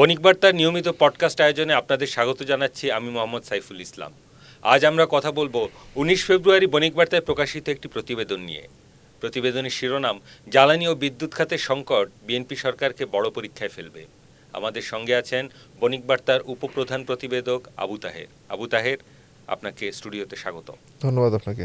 বণিক বার্তার নিয়মিত পডকাস্ট আয়োজনে আপনাদের স্বাগত জানাচ্ছি আমি মোহাম্মদ সাইফুল ইসলাম। আজ আমরা কথা বলবো 19 ফেব্রুয়ারি বণিক বার্তায় প্রকাশিত একটি প্রতিবেদন নিয়ে। প্রতিবেদনের শিরোনাম জ্বালানি ও বিদ্যুৎ খাতের সংকট বিএনপি সরকারকে বড় পরীক্ষায় ফেলবে। আমাদের সঙ্গে আছেন বণিক বার্তার উপপ্রধান প্রতিবেদক আবু তাহের। আবু তাহের, আপনাকে স্টুডিওতে স্বাগতম। ধন্যবাদ আপনাকে।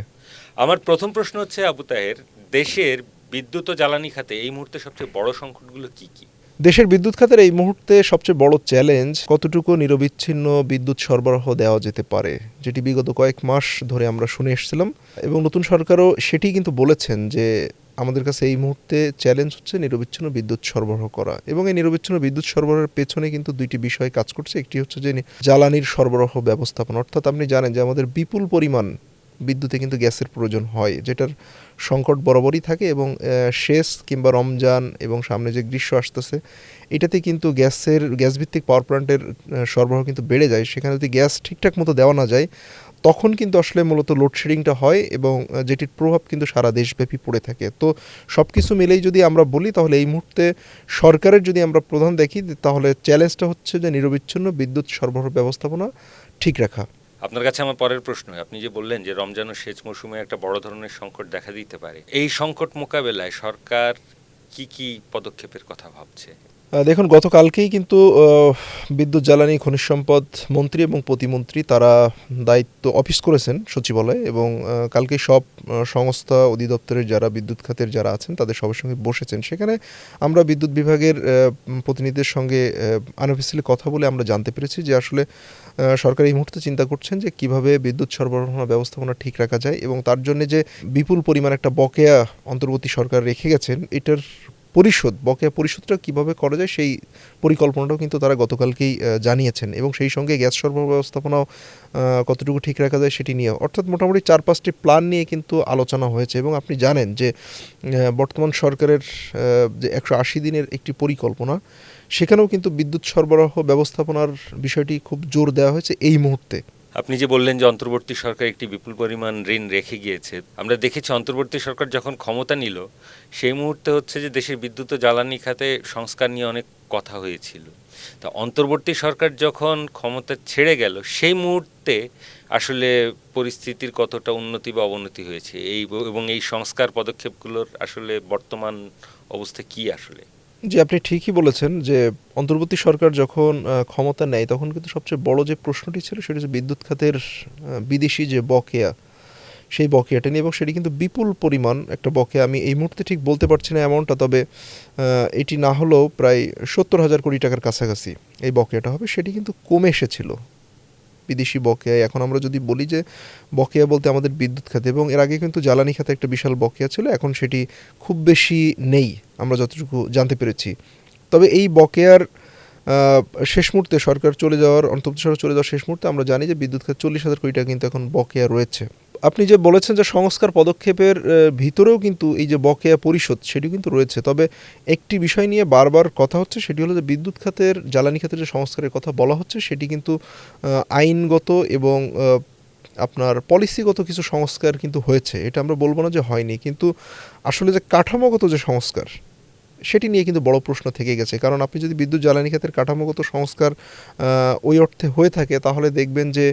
আমার প্রথম প্রশ্ন হচ্ছে, আবু তাহের, দেশের বিদ্যুৎ ও জ্বালানি খাতে এই মুহূর্তে সবচেয়ে বড় সংকটগুলো কি কি? দেশের বিদ্যুৎ খাতের এই মুহূর্তে সবচেয়ে বড় চ্যালেঞ্জ কতটুকু নিরবিচ্ছিন্ন বিদ্যুৎ সরবরাহ দেওয়া যেতে পারে, যেটি বিগত কয়েক মাস ধরে আমরা শুনে এসেছিলাম এবং নতুন সরকারও সেটি কিন্তু বলেছেন যে আমাদের কাছে এই মুহূর্তে চ্যালেঞ্জ হচ্ছে নিরবিচ্ছিন্ন বিদ্যুৎ সরবরাহ করা। এবং এই নিরবিচ্ছিন্ন বিদ্যুৎ সরবরাহের পেছনে কিন্তু দুইটি বিষয় কাজ করছে। একটি হচ্ছে যে জ্বালানির সরবরাহ ব্যবস্থাপনা, অর্থাৎ আপনি জানেন যে আমাদের বিপুল পরিমাণ বিদ্যুতে কিন্তু গ্যাসের প্রয়োজন হয়, যেটার সংকট বরাবরই থাকে এবং শেষ কিংবা রমজান এবং সামনে যে গ্রীষ্ম আসতেছে এটাতে কিন্তু গ্যাসভিত্তিক পাওয়ার প্ল্যান্টের সরবরাহ কিন্তু বেড়ে যায়। সেখানে যদি গ্যাস ঠিকঠাক মতো দেওয়া না যায় তখন কিন্তু আসলে মূলত লোডশেডিংটা হয় এবং যেটির প্রভাব কিন্তু সারা দেশব্যাপী পড়ে থাকে। তো সব কিছু মিলেই যদি আমরা বলি তাহলে এই মুহূর্তে সরকারের যদি আমরা প্রধান দেখি তাহলে চ্যালেঞ্জটা হচ্ছে যে নিরবিচ্ছিন্ন বিদ্যুৎ সরবরাহ ব্যবস্থাপনা ঠিক রাখা। আপনার কাছে আমার পরের প্রশ্ন, আপনি যে বললেন যে রমজান ও সেচ মৌসুমে একটা বড় ধরনের সংকট দেখা দিতে পারে, এই সংকট মোকাবেলায় সরকার কি কি পদক্ষেপের কথা ভাবছে? দেখুন, গতকালকেই কিন্তু বিদ্যুৎ জ্বালানি খনিজ সম্পদ মন্ত্রী এবং প্রতিমন্ত্রী তারা দায়িত্ব অফিস করেছেন সচিবালয়ে এবং কালকেই সব সংস্থা অধিদপ্তরের যারা বিদ্যুৎ খাতের যারা আছেন তাদের সবার সঙ্গে বসেছেন। সেখানে আমরা বিদ্যুৎ বিভাগের প্রতিনিধিদের সঙ্গে আনঅফিসিয়ালি কথা বলে আমরা জানতে পেরেছি যে আসলে সরকার এই মুহূর্তে চিন্তা করছেন যে কিভাবে বিদ্যুৎ সরবরাহ ব্যবস্থাপনা ঠিক রাখা যায় এবং তার জন্য যে বিপুল পরিমাণ একটা বকেয়া অন্তর্বর্তী সরকার রেখে গেছেন এটার বকেয়া পরিশোধটা কীভাবে করা যায় সেই পরিকল্পনাটাও কিন্তু তারা গতকালকেই জানিয়েছেন এবং সেই সঙ্গে গ্যাস সরবরাহ ব্যবস্থাপনাও কতটুকু ঠিক রাখা যায় সেটি নিয়ে, অর্থাৎ মোটামুটি 4-5টি প্ল্যান নিয়ে কিন্তু আলোচনা হয়েছে। এবং আপনি জানেন যে বর্তমান সরকারের যে 180 দিনের একটি পরিকল্পনা, সেখানেও কিন্তু বিদ্যুৎ সরবরাহ ব্যবস্থাপনার বিষয়টি খুব জোর দেওয়া হয়েছে এই মুহূর্তে। আপনি যে বললেন যে অন্তর্বর্তী সরকার একটি বিপুল পরিমাণ ঋণ রেখে গিয়েছে, আমরা দেখেছি অন্তর্বর্তী সরকার যখন ক্ষমতা নিল সেই মুহূর্তে হচ্ছে যে দেশের বিদ্যুৎ ও জ্বালানি খাতে সংস্কার নিয়ে অনেক কথা হয়েছিল। তা অন্তর্বর্তী সরকার যখন ক্ষমতা ছেড়ে গেল সেই মুহূর্তে আসলে পরিস্থিতির কতটা উন্নতি বা অবনতি হয়েছে এবং এই সংস্কার পদক্ষেপগুলোর আসলে বর্তমান অবস্থা কি আসলে? জি, আপনি ঠিকই বলেছেন যে অন্তর্বর্তী সরকার যখন ক্ষমতা নেয় তখন কিন্তু সবচেয়ে বড় যে প্রশ্নটি ছিল সেটা হচ্ছে বিদ্যুৎ খাতের বিদেশি যে বকেয়া, সেই বকেয়াটা নিয়ে। এবং সেটি কিন্তু বিপুল পরিমাণ একটা বকেয়া, আমি এই মুহূর্তে ঠিক বলতে পারছি না অ্যামাউন্টটা, তবে এটি না হলেও প্রায় 70,000 কোটি টাকার কাছাকাছি এই বকেয়াটা হবে। সেটি কিন্তু কমে এসেছিল বিদেশি বকেয়া। এখন আমরা যদি বলি যে বকেয়া বলতে আমাদের বিদ্যুৎ খাতে, এবং এর আগে কিন্তু জ্বালানি খাতে একটা বিশাল বকেয়া ছিল, এখন সেটি খুব বেশি নেই আমরা যতটুকু জানতে পেরেছি। তবে এই বকেয়ার শেষ মুহূর্তে সরকার চলে যাওয়ার শেষ মুহূর্তে আমরা জানি যে বিদ্যুৎ খাতে 40,000 কোটি টাকা কিন্তু এখন বকেয়া রয়েছে। আপনি যে বলেছেন যে সংস্কার পদক্ষেপের ভিতরেও কিন্তু এই যে বকেয়া পরিশোধ সেটি কিন্তু রয়েছে। তবে একটি বিষয় নিয়ে বারবার কথা হচ্ছে, সেটি হলো যে বিদ্যুৎ খাতের জ্বালানি খাতের যে সংস্কারের কথা বলা হচ্ছে সেটি কিন্তু আইনগত এবং আপনার পলিসিগত কিছু সংস্কার কিন্তু হয়েছে। এটা আমরা বলবো না যে হয়নি, কিন্তু আসলে যে কাঠামোগত যে সংস্কার সেটি নিয়ে কিন্তু বড় প্রশ্ন থেকে গেছে। কারণ আপনি যদি বিদ্যুৎ জ্বালানি খাতের কাঠামোগত সংস্কার ওই অর্থে হয়ে থাকে তাহলে দেখবেন যে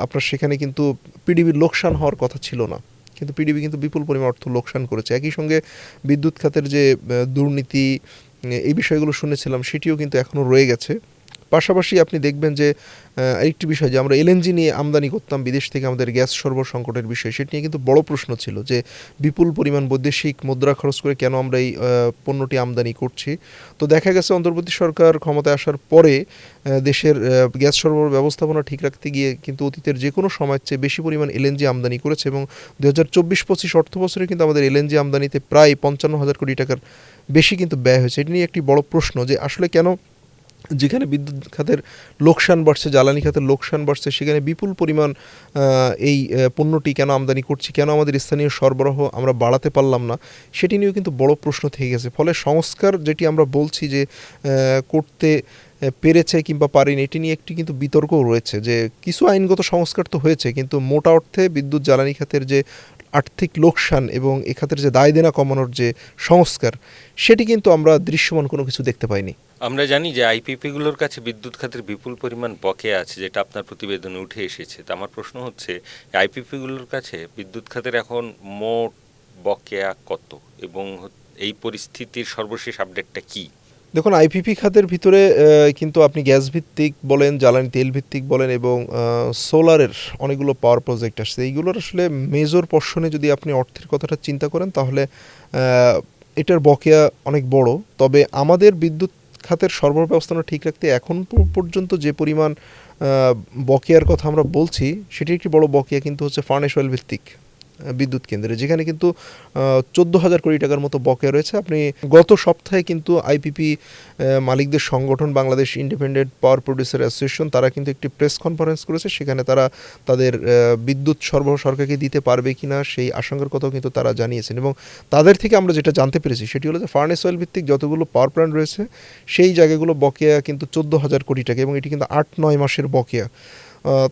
আপনার সেখানে কিন্তু পিডিবির লোকসান হওয়ার কথা ছিল না, কিন্তু পিডিবি কিন্তু বিপুল পরিমাণ অর্থ লোকসান করেছে। একই সঙ্গে বিদ্যুৎ খাতের যে দুর্নীতি, এই বিষয়গুলো শুনেছিলাম সেটিও কিন্তু এখনও রয়ে গেছে। পাশাপাশি আপনি দেখবেন যে আরেকটি বিষয়, যে আমরা এলএনজি নিয়ে আমদানি করতাম বিদেশ থেকে, আমাদের গ্যাস সরবরাহ সংকটের বিষয়, সেটি নিয়ে কিন্তু বড় প্রশ্ন ছিল যে বিপুল পরিমাণ বৈদেশিক মুদ্রা খরচ করে কেন আমরা এই পণ্যটি আমদানি করছি। তো দেখা গেছে অন্তর্বর্তী সরকার ক্ষমতায় আসার পরে দেশের গ্যাস সরবরাহ ব্যবস্থাপনা ঠিক রাখতে গিয়ে কিন্তু অতীতের যে কোনো সময়ের চেয়ে বেশি পরিমাণ এলএনজি আমদানি করেছে এবং 2024-25 অর্থ বছরে কিন্তু আমাদের এলএনজি আমদানিতে প্রায় 55,000 কোটি টাকার বেশি কিন্তু ব্যয় হয়েছে। এটি নিয়ে একটি বড় প্রশ্ন যে আসলে কেন যেখানে বিদ্যুৎ খাতের লোকসান বাড়ছে, জ্বালানি খাতের লোকসান বাড়ছে, সেখানে বিপুল পরিমাণ এই পণ্যটি কেন আমদানি করছি, কেন আমাদের স্থানীয় সরবরাহ আমরা বাড়াতে পারলাম না, সেটি নিয়েও কিন্তু বড় প্রশ্ন থেকে গেছে। ফলে সংস্কার যেটি আমরা বলছি যে করতে পেরেছে কিংবা পারেনি, এটি নিয়ে একটি কিন্তু বিতর্কও রয়েছে যে কিছু আইনগত সংস্কার তো হয়েছে কিন্তু মোটা অর্থে বিদ্যুৎ জ্বালানি খাতের যে আর্থিক লোকসান এবং এ খাতের যে দায় দেনা কমানোর যে সংস্কার, সেটি কিন্তু আমরা দৃশ্যমান কোনো কিছু দেখতে পাইনি। আমরা জানি যে আইপিপিগুলোর কাছে বিদ্যুৎ খাতের বিপুল পরিমাণ বকেয়া আছে, যেটা আপনার প্রতিবেদনে উঠে এসেছে। তা আমার প্রশ্ন হচ্ছে, আইপিপিগুলোর কাছে বিদ্যুৎ খাতের এখন মোট বকেয়া কত, এবং এই পরিস্থিতির সর্বশেষ আপডেটটা কি? দেখুন, আইপিপি খাতের ভিতরে কিন্তু আপনি গ্যাস ভিত্তিক বলেন, জ্বালানি তেল ভিত্তিক বলেন এবং সোলারের অনেকগুলো পাওয়ার প্রজেক্ট আসছে। এইগুলোর আসলে মেজর পর্শনে যদি আপনি অর্থের কথাটা চিন্তা করেন, তাহলে এটার বকেয়া অনেক বড়। তবে আমাদের বিদ্যুৎ খাতের সরবরাহ ব্যবস্থাটা ঠিক রাখতে এখন পর্যন্ত যে পরিমাণ বকেয়ার কথা আমরা বলছি, সেটি একটি বড় বকেয়া কিন্তু হচ্ছে ফার্নেস অয়েল ভিত্তিক বিদ্যুৎ কেন্দ্রে, যেখানে কিন্তু 14,000 কোটি টাকার মতো বকেয়া রয়েছে। আপনি গত সপ্তাহে কিন্তু আইপিপি মালিকদের সংগঠন Bangladesh independent power producer association, তারা কিন্তু একটি প্রেস কনফারেন্স করেছে। সেখানে তারা তাদের বিদ্যুৎ সরবরাহ সরকারকে দিতে পারবে কিনা সেই আশঙ্কার কথাও কিন্তু তারা জানিয়েছেন। এবং তাদের থেকে আমরা যেটা জানতে পেরেছি সেটি হলো যে ফার্নেস অয়েল ভিত্তিক যতগুলো পাওয়ার প্ল্যান্ট রয়েছে সেই জায়গাগুলো বকেয়া কিন্তু 14,000 কোটি টাকা, এবং এটি কিন্তু 8-9 মাসের বকেয়া।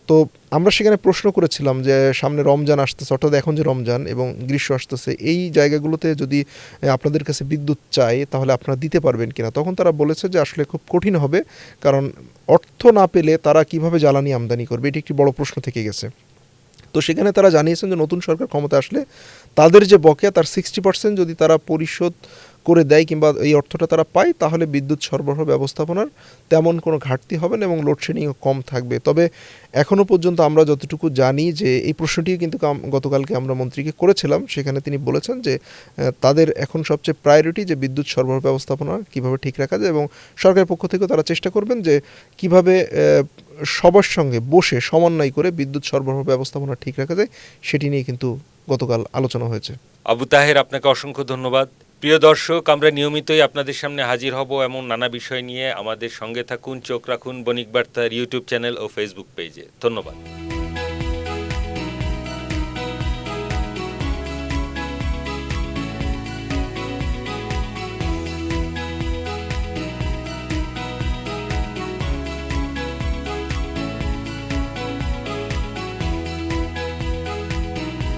তো আমরা সেখানে প্রশ্ন করেছিলাম যে সামনে রমজান আসতেছে, অর্থাৎ এখন যে রমজান এবং গ্রীষ্ম আসতেছে, এই জায়গাগুলোতে যদি আপনাদের কাছে বিদ্যুৎ চাই তাহলে আপনারা দিতে পারবেন কিনা। তখন তারা বলেছে যে আসলে খুব কঠিন হবে, কারণ অর্থ না পেলে তারা কিভাবে জ্বালানি আমদানি করবে, এটি একটি বড় প্রশ্ন থেকে গেছে। তো সেখানে তারা জানিয়েছেন যে নতুন সরকার ক্ষমতা আসলে তাদের যে বকেয়া তার 60% যদি তারা পরিশোধ করে দেয় কিংবা এই অর্থটা তারা পায়, তাহলে বিদ্যুৎ সরবরাহ ব্যবস্থাপনার তেমন কোনো ঘাটতি হবে না এবং লোডশেডিংও কম থাকবে। তবে এখনও পর্যন্ত আমরা যতটুকু জানি যে এই প্রশ্নটিও কিন্তু গতকালকে আমরা মন্ত্রীকে করেছিলাম, সেখানে তিনি বলেছেন যে তাদের এখন সবচেয়ে প্রায়োরিটি যে বিদ্যুৎ সরবরাহ ব্যবস্থাপনা কীভাবে ঠিক রাখা যায়, এবং সরকারের পক্ষ থেকেও তারা চেষ্টা করবেন যে কীভাবে সবার সঙ্গে বসে সমন্বয় করে বিদ্যুৎ সরবরাহ ব্যবস্থাপনা ঠিক রাখা যায়, সেটি নিয়ে কিন্তু গতকাল আলোচনা হয়েছে। আবু তাহের, আপনাকে অসংখ্য ধন্যবাদ। প্রিয় দর্শক, আমরা নিয়মিতই আপনাদের সামনে হাজির হব এমন নানা বিষয় নিয়ে। আমাদের সঙ্গে থাকুন, চোখ রাখুন বণিক বার্তার ইউটিউব চ্যানেল ও ফেসবুক পেজে। ধন্যবাদ।